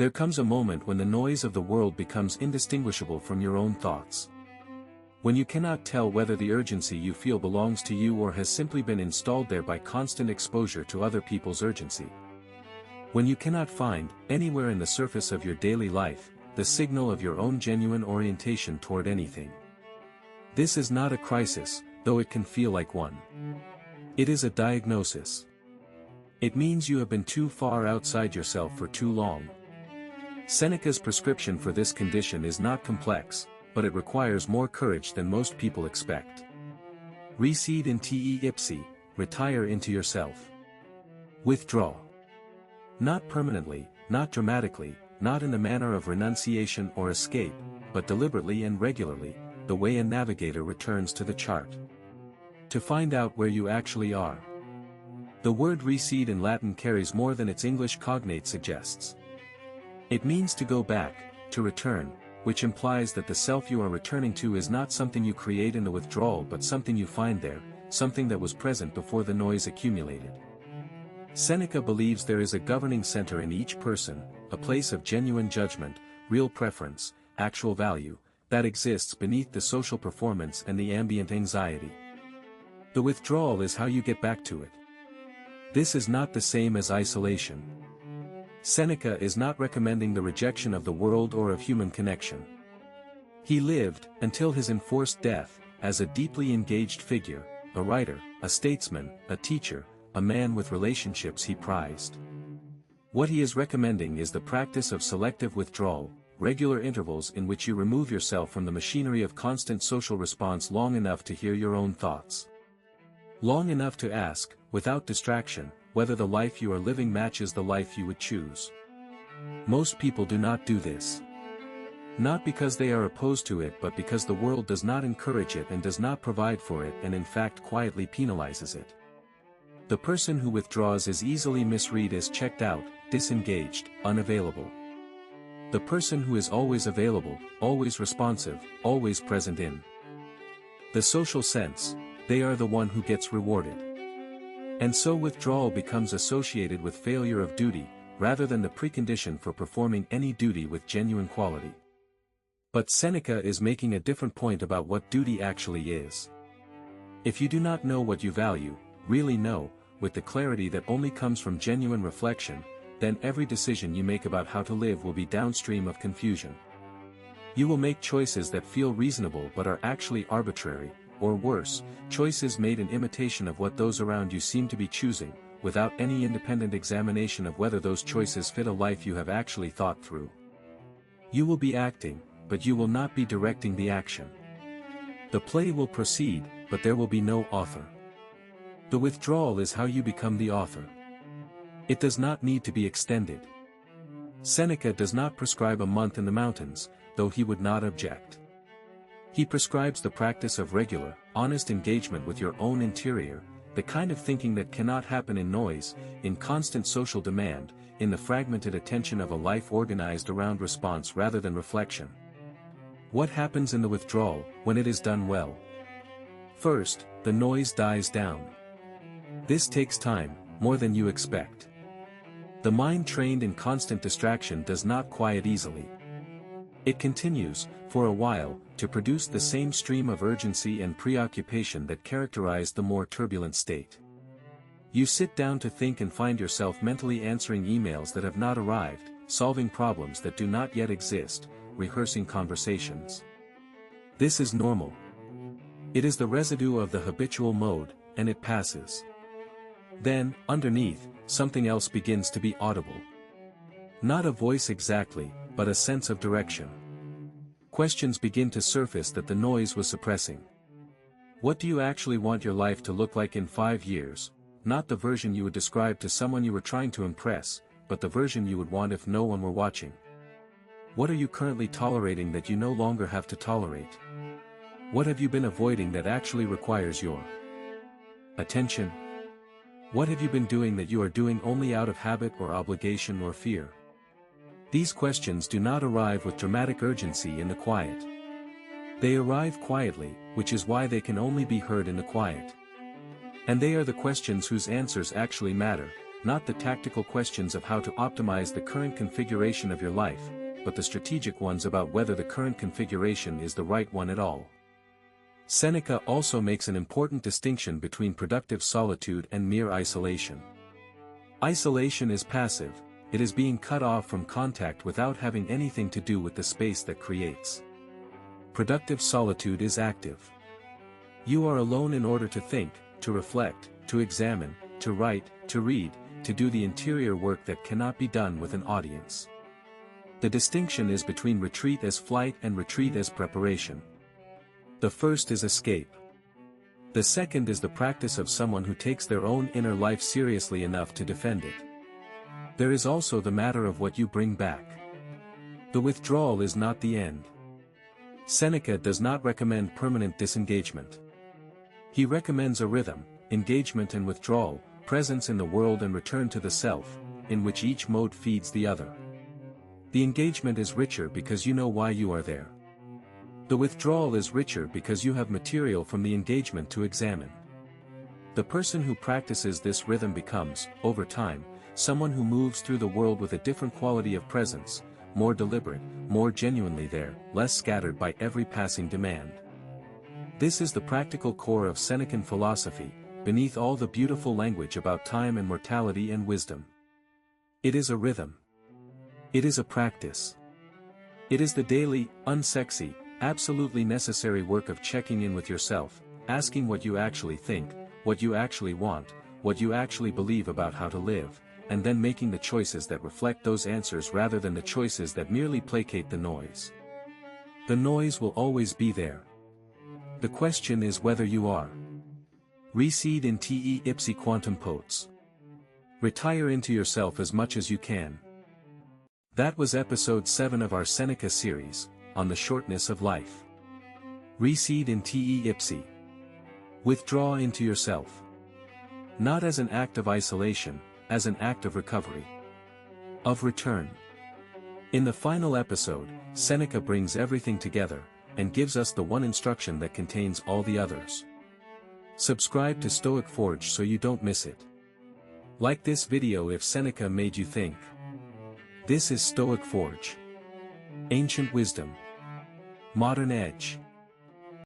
There comes a moment when the noise of the world becomes indistinguishable from your own thoughts. When you cannot tell whether the urgency you feel belongs to you or has simply been installed there by constant exposure to other people's urgency. When you cannot find, anywhere in the surface of your daily life, the signal of your own genuine orientation toward anything. This is not a crisis, though it can feel like one. It is a diagnosis. It means you have been too far outside yourself for too long. Seneca's prescription for this condition is not complex, but it requires more courage than most people expect. Recede in te ipse, retire into yourself. Withdraw. Not permanently, not dramatically, not in the manner of renunciation or escape, but deliberately and regularly, the way a navigator returns to the chart. To find out where you actually are. The word recede in Latin carries more than its English cognate suggests. It means to go back, to return, which implies that the self you are returning to is not something you create in the withdrawal but something you find there, something that was present before the noise accumulated. Seneca believes there is a governing center in each person, a place of genuine judgment, real preference, actual value, that exists beneath the social performance and the ambient anxiety. The withdrawal is how you get back to it. This is not the same as isolation. Seneca is not recommending the rejection of the world or of human connection. He lived, until his enforced death, as a deeply engaged figure, a writer, a statesman, a teacher, a man with relationships he prized. What he is recommending is the practice of selective withdrawal, regular intervals in which you remove yourself from the machinery of constant social response long enough to hear your own thoughts. Long enough to ask, without distraction, whether the life you are living matches the life you would choose. Most people do not do this. Not because they are opposed to it but because the world does not encourage it and does not provide for it and in fact quietly penalizes it. The person who withdraws is easily misread as checked out, disengaged, unavailable. The person who is always available, always responsive, always present in the social sense, they are the one who gets rewarded. And so withdrawal becomes associated with failure of duty, rather than the precondition for performing any duty with genuine quality. But Seneca is making a different point about what duty actually is. If you do not know what you value, really know, with the clarity that only comes from genuine reflection, then every decision you make about how to live will be downstream of confusion. You will make choices that feel reasonable but are actually arbitrary, or worse, choices made in imitation of what those around you seem to be choosing, without any independent examination of whether those choices fit a life you have actually thought through. You will be acting, but you will not be directing the action. The play will proceed, but there will be no author. The withdrawal is how you become the author. It does not need to be extended. Seneca does not prescribe a month in the mountains, though he would not object. He prescribes the practice of regular, honest engagement with your own interior, the kind of thinking that cannot happen in noise, in constant social demand, in the fragmented attention of a life organized around response rather than reflection. What happens in the withdrawal, when it is done well? First, the noise dies down. This takes time, more than you expect. The mind trained in constant distraction does not quiet easily. It continues, for a while, to produce the same stream of urgency and preoccupation that characterized the more turbulent state. You sit down to think and find yourself mentally answering emails that have not arrived, solving problems that do not yet exist, rehearsing conversations. This is normal. It is the residue of the habitual mode, and it passes. Then, underneath, something else begins to be audible. Not a voice exactly, but a sense of direction. Questions begin to surface that the noise was suppressing. What do you actually want your life to look like in 5 years? Not the version you would describe to someone you were trying to impress, but the version you would want if no one were watching. What are you currently tolerating that you no longer have to tolerate? What have you been avoiding that actually requires your attention? What have you been doing that you are doing only out of habit or obligation or fear? These questions do not arrive with dramatic urgency in the quiet. They arrive quietly, which is why they can only be heard in the quiet. And they are the questions whose answers actually matter, not the tactical questions of how to optimize the current configuration of your life, but the strategic ones about whether the current configuration is the right one at all. Seneca also makes an important distinction between productive solitude and mere isolation. Isolation is passive, it is being cut off from contact without having anything to do with the space that creates. Productive solitude is active. You are alone in order to think, to reflect, to examine, to write, to read, to do the interior work that cannot be done with an audience. The distinction is between retreat as flight and retreat as preparation. The first is escape. The second is the practice of someone who takes their own inner life seriously enough to defend it. There is also the matter of what you bring back. The withdrawal is not the end. Seneca does not recommend permanent disengagement. He recommends a rhythm, engagement and withdrawal, presence in the world and return to the self, in which each mode feeds the other. The engagement is richer because you know why you are there. The withdrawal is richer because you have material from the engagement to examine. The person who practices this rhythm becomes, over time, someone who moves through the world with a different quality of presence, more deliberate, more genuinely there, less scattered by every passing demand. This is the practical core of Senecan philosophy, beneath all the beautiful language about time and mortality and wisdom. It is a rhythm. It is a practice. It is the daily, unsexy, absolutely necessary work of checking in with yourself, asking what you actually think, what you actually want, what you actually believe about how to live, and then making the choices that reflect those answers rather than the choices that merely placate the noise. The noise will always be there. The question is whether you are. Recede in te ipse quantum potes. Retire into yourself as much as you can. That was episode 7 of our Seneca series, on the shortness of life. Recede in te ipse. Withdraw into yourself. Not as an act of isolation, as an act of recovery. Of return. In the final episode, Seneca brings everything together, and gives us the one instruction that contains all the others. Subscribe to StoicForge so you don't miss it. Like this video if Seneca made you think. This is StoicForge. Ancient wisdom. Modern edge.